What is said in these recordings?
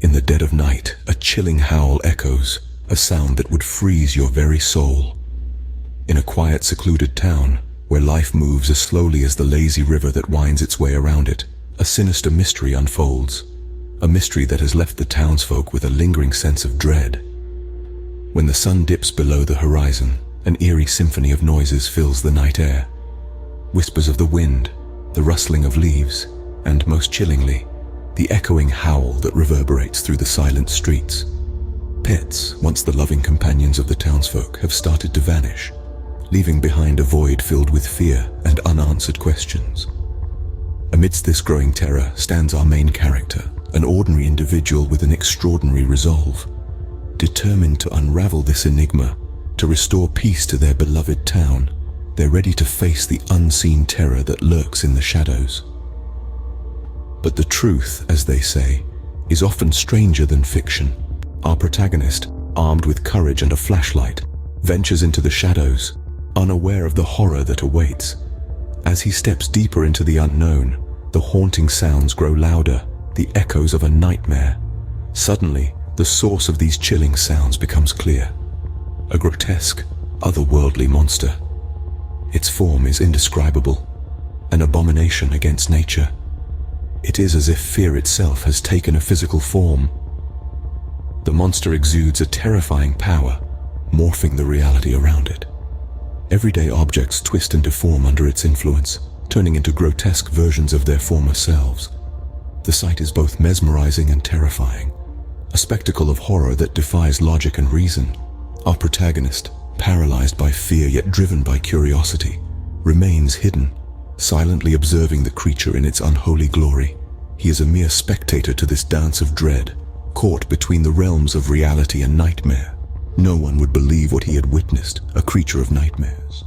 In the dead of night, a chilling howl echoes, a sound that would freeze your very soul. In a quiet, secluded town, where life moves as slowly as the lazy river that winds its way around it, a sinister mystery unfolds. A mystery that has left the townsfolk with a lingering sense of dread. When the sun dips below the horizon, an eerie symphony of noises fills the night air. Whispers of the wind, the rustling of leaves, and most chillingly, the echoing howl that reverberates through the silent streets. Pets, once the loving companions of the townsfolk, have started to vanish, leaving behind a void filled with fear and unanswered questions. Amidst this growing terror stands our main character, an ordinary individual with an extraordinary resolve. Determined to unravel this enigma, to restore peace to their beloved town, they're ready to face the unseen terror that lurks in the shadows. But the truth, as they say, is often stranger than fiction. Our protagonist, armed with courage and a flashlight, ventures into the shadows, unaware of the horror that awaits. As he steps deeper into the unknown, the haunting sounds grow louder, the echoes of a nightmare. Suddenly, the source of these chilling sounds becomes clear. A grotesque, otherworldly monster. Its form is indescribable, an abomination against nature. It is as if fear itself has taken a physical form. The monster exudes a terrifying power, morphing the reality around it. Everyday objects twist and deform under its influence, turning into grotesque versions of their former selves. The sight is both mesmerizing and terrifying, a spectacle of horror that defies logic and reason. Our protagonist, paralyzed by fear yet driven by curiosity, remains hidden, silently observing the creature in its unholy glory. He is a mere spectator to this dance of dread, caught between the realms of reality and nightmare. No one would believe what he had witnessed, a creature of nightmares.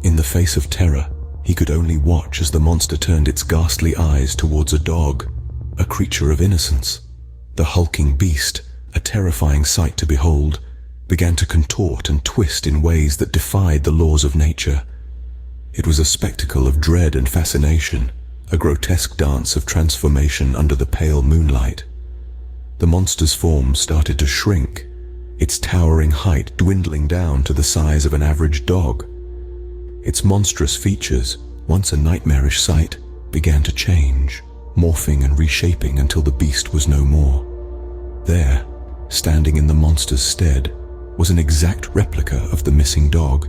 In the face of terror, he could only watch as the monster turned its ghastly eyes towards a dog, a creature of innocence. The hulking beast, a terrifying sight to behold, began to contort and twist in ways that defied the laws of nature. It was a spectacle of dread and fascination, a grotesque dance of transformation under the pale moonlight. The monster's form started to shrink, its towering height dwindling down to the size of an average dog. Its monstrous features, once a nightmarish sight, began to change, morphing and reshaping until the beast was no more. There, standing in the monster's stead, was an exact replica of the missing dog,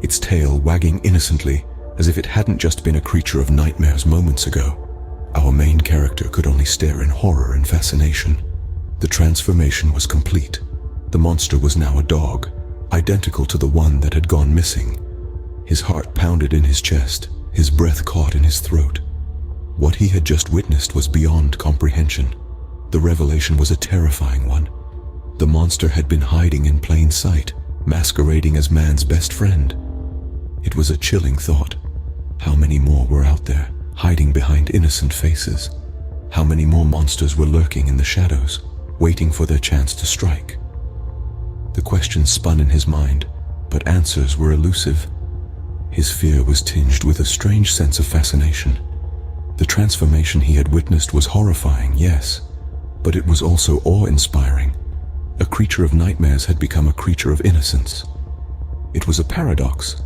its tail wagging innocently as if it hadn't just been a creature of nightmares moments ago. Our main character could only stare in horror and fascination. The transformation was complete. The monster was now a dog, identical to the one that had gone missing. His heart pounded in his chest, his breath caught in his throat. What he had just witnessed was beyond comprehension. The revelation was a terrifying one. The monster had been hiding in plain sight, masquerading as man's best friend. It was a chilling thought. How many more were out there, hiding behind innocent faces? How many more monsters were lurking in the shadows, waiting for their chance to strike? The questions spun in his mind, but answers were elusive. His fear was tinged with a strange sense of fascination. The transformation he had witnessed was horrifying, yes, but it was also awe-inspiring. A creature of nightmares had become a creature of innocence. It was a paradox,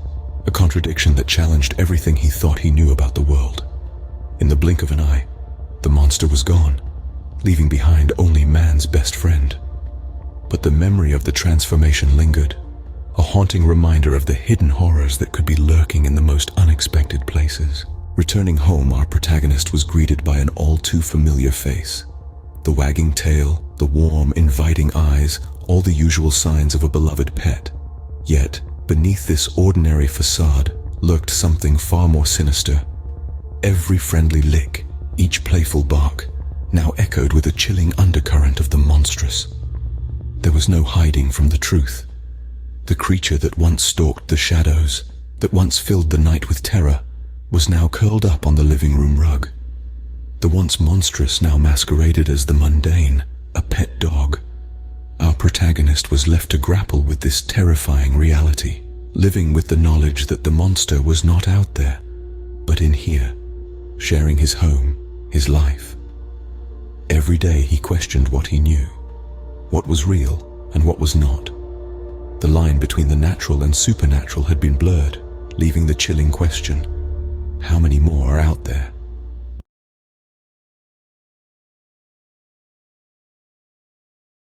a contradiction that challenged everything he thought he knew about the world. In the blink of an eye, the monster was gone, leaving behind only man's best friend. But the memory of the transformation lingered, a haunting reminder of the hidden horrors that could be lurking in the most unexpected places. Returning home, our protagonist was greeted by an all-too-familiar face. The wagging tail, the warm, inviting eyes, all the usual signs of a beloved pet. Yet, beneath this ordinary facade lurked something far more sinister. Every friendly lick, each playful bark, now echoed with a chilling undercurrent of the monstrous. There was no hiding from the truth. The creature that once stalked the shadows, that once filled the night with terror, was now curled up on the living room rug. The once monstrous now masqueraded as the mundane, a pet dog. Our protagonist was left to grapple with this terrifying reality, living with the knowledge that the monster was not out there, but in here, sharing his home, his life. Every day he questioned what he knew. what was real and what was not. The line between the natural and supernatural had been blurred, leaving the chilling question: how many more are out there?